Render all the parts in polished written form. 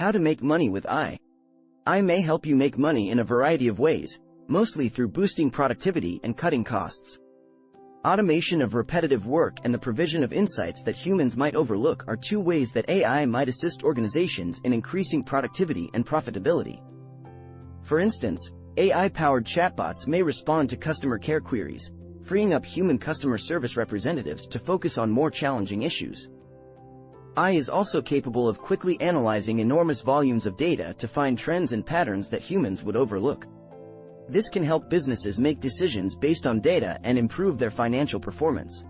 How to make money with AI. AI may help you make money in a variety of ways, mostly through boosting productivity and cutting costs. Automation of repetitive work and the provision of insights that humans might overlook are two ways that AI might assist organizations in increasing productivity and profitability. For instance, AI-powered chatbots may respond to customer care queries, freeing up human customer service representatives to focus on more challenging issues. AI is also capable of quickly analyzing enormous volumes of data to find trends and patterns that humans would overlook. This can help businesses make decisions based on data and improve their financial performance.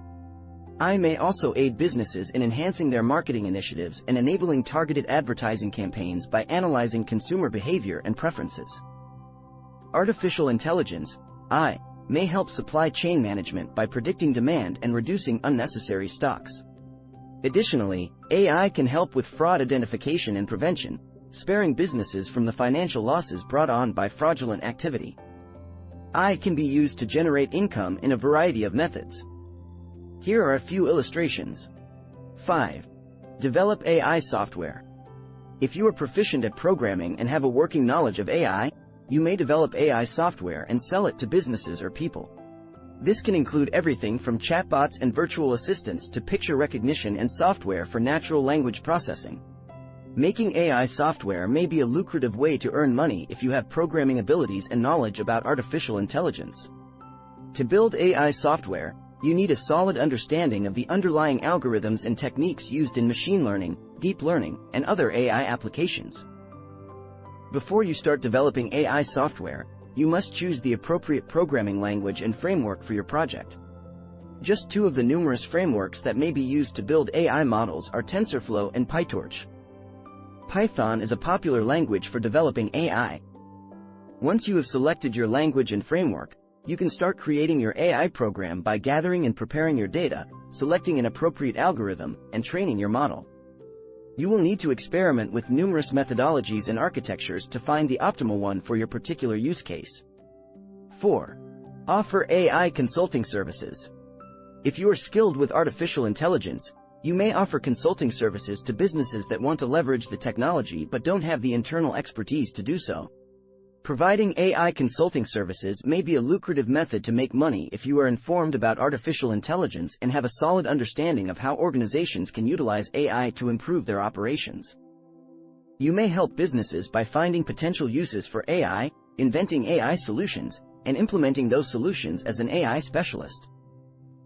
AI may also aid businesses in enhancing their marketing initiatives and enabling targeted advertising campaigns by analyzing consumer behavior and preferences. Artificial intelligence, AI, may help supply chain management by predicting demand and reducing unnecessary stocks. Additionally, AI can help with fraud identification and prevention, sparing businesses from the financial losses brought on by fraudulent activity. AI can be used to generate income in a variety of methods. Here are a few illustrations. 5. Develop AI software. If you are proficient at programming and have a working knowledge of AI, you may develop AI software and sell it to businesses or people. This can include everything from chatbots and virtual assistants to picture recognition and software for natural language processing. Making AI software may be a lucrative way to earn money if you have programming abilities and knowledge about artificial intelligence. To build AI software, you need a solid understanding of the underlying algorithms and techniques used in machine learning, deep learning, and other AI applications. Before you start developing AI software, you must choose the appropriate programming language and framework for your project. Just two of the numerous frameworks that may be used to build AI models are TensorFlow and PyTorch. Python is a popular language for developing AI. Once you have selected your language and framework, you can start creating your AI program by gathering and preparing your data, selecting an appropriate algorithm, and training your model. You will need to experiment with numerous methodologies and architectures to find the optimal one for your particular use case. 4. Offer AI consulting services. If you are skilled with artificial intelligence, you may offer consulting services to businesses that want to leverage the technology but don't have the internal expertise to do so. Providing AI consulting services may be a lucrative method to make money if you are informed about artificial intelligence and have a solid understanding of how organizations can utilize AI to improve their operations. You may help businesses by finding potential uses for AI, inventing AI solutions, and implementing those solutions as an AI specialist.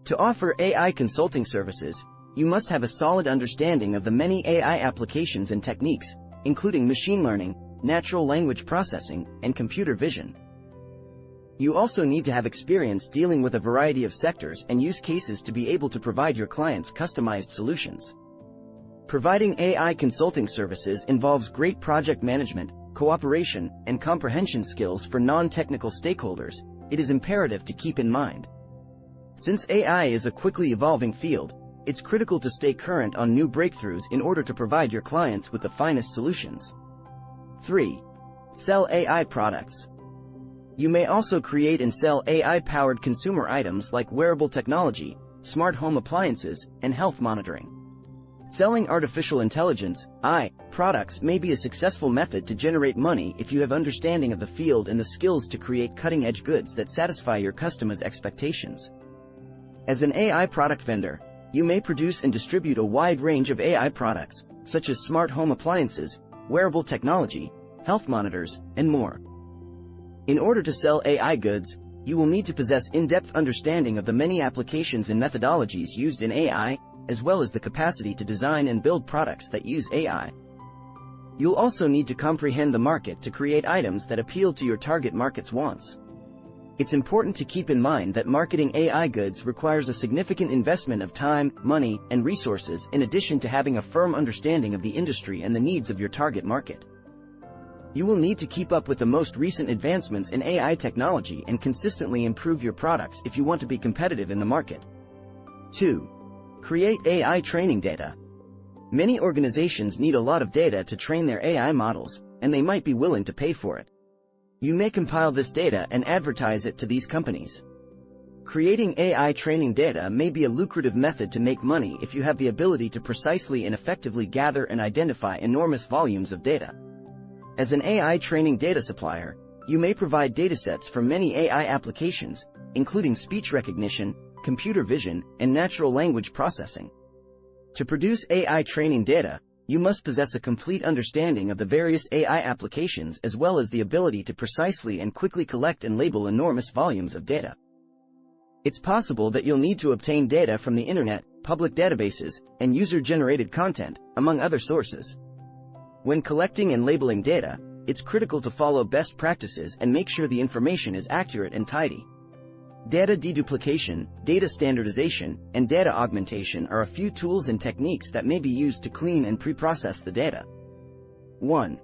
To offer AI consulting services, you must have a solid understanding of the many AI applications and techniques, including machine learning, natural language processing, and computer vision. You also need to have experience dealing with a variety of sectors and use cases to be able to provide your clients customized solutions. Providing AI consulting services involves great project management, cooperation, and comprehension skills for non-technical stakeholders. It is imperative to keep in mind. Since AI is a quickly evolving field, it's critical to stay current on new breakthroughs in order to provide your clients with the finest solutions. 3. Sell AI products. You may also create and sell AI-powered consumer items like wearable technology, smart home appliances, and health monitoring. Selling artificial intelligence, AI, products may be a successful method to generate money if you have understanding of the field and the skills to create cutting-edge goods that satisfy your customers' expectations. As an AI product vendor, you may produce and distribute a wide range of AI products, such as smart home appliances, wearable technology, health monitors, and more. In order to sell AI goods, you will need to possess in-depth understanding of the many applications and methodologies used in AI, as well as the capacity to design and build products that use AI. You'll also need to comprehend the market to create items that appeal to your target market's wants. It's important to keep in mind that marketing AI goods requires a significant investment of time, money, and resources in addition to having a firm understanding of the industry and the needs of your target market. You will need to keep up with the most recent advancements in AI technology and consistently improve your products if you want to be competitive in the market. 2. Create AI training data. Many organizations need a lot of data to train their AI models, and they might be willing to pay for it. You may compile this data and advertise it to these companies. Creating AI training data may be a lucrative method to make money if you have the ability to precisely and effectively gather and identify enormous volumes of data. As an AI training data supplier, you may provide datasets for many AI applications, including speech recognition, computer vision, and natural language processing. To produce AI training data, you must possess a complete understanding of the various AI applications as well as the ability to precisely and quickly collect and label enormous volumes of data. It's possible that you'll need to obtain data from the internet, public databases, and user-generated content, among other sources. When collecting and labeling data, it's critical to follow best practices and make sure the information is accurate and tidy. Data deduplication, data standardization, and data augmentation are a few tools and techniques that may be used to clean and pre-process the data. 1.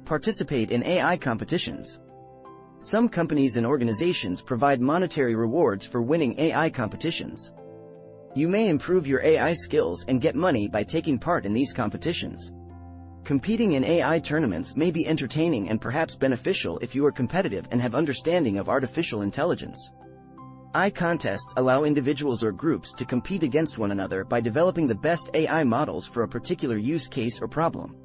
Participate in AI competitions. Some companies and organizations provide monetary rewards for winning AI competitions. You may improve your AI skills and get money by taking part in these competitions. Competing in AI tournaments may be entertaining and perhaps beneficial if you are competitive and have understanding of artificial intelligence. AI contests allow individuals or groups to compete against one another by developing the best AI models for a particular use case or problem.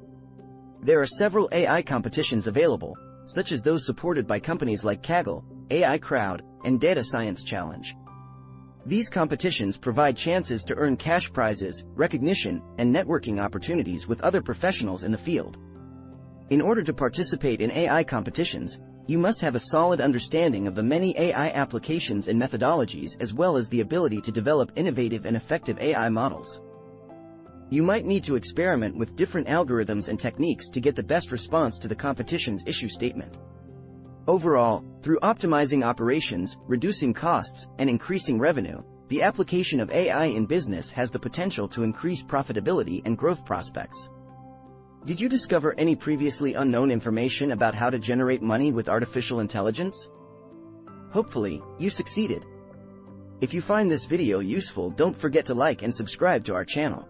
There are several AI competitions available, such as those supported by companies like Kaggle, AI Crowd, and Data Science Challenge. These competitions provide chances to earn cash prizes, recognition, and networking opportunities with other professionals in the field. In order to participate in AI competitions, you must have a solid understanding of the many AI applications and methodologies as well as the ability to develop innovative and effective AI models. You might need to experiment with different algorithms and techniques to get the best response to the competition's issue statement. Overall, through optimizing operations, reducing costs, and increasing revenue, the application of AI in business has the potential to increase profitability and growth prospects. Did you discover any previously unknown information about how to generate money with artificial intelligence? Hopefully, you succeeded. If you find this video useful, don't forget to like and subscribe to our channel.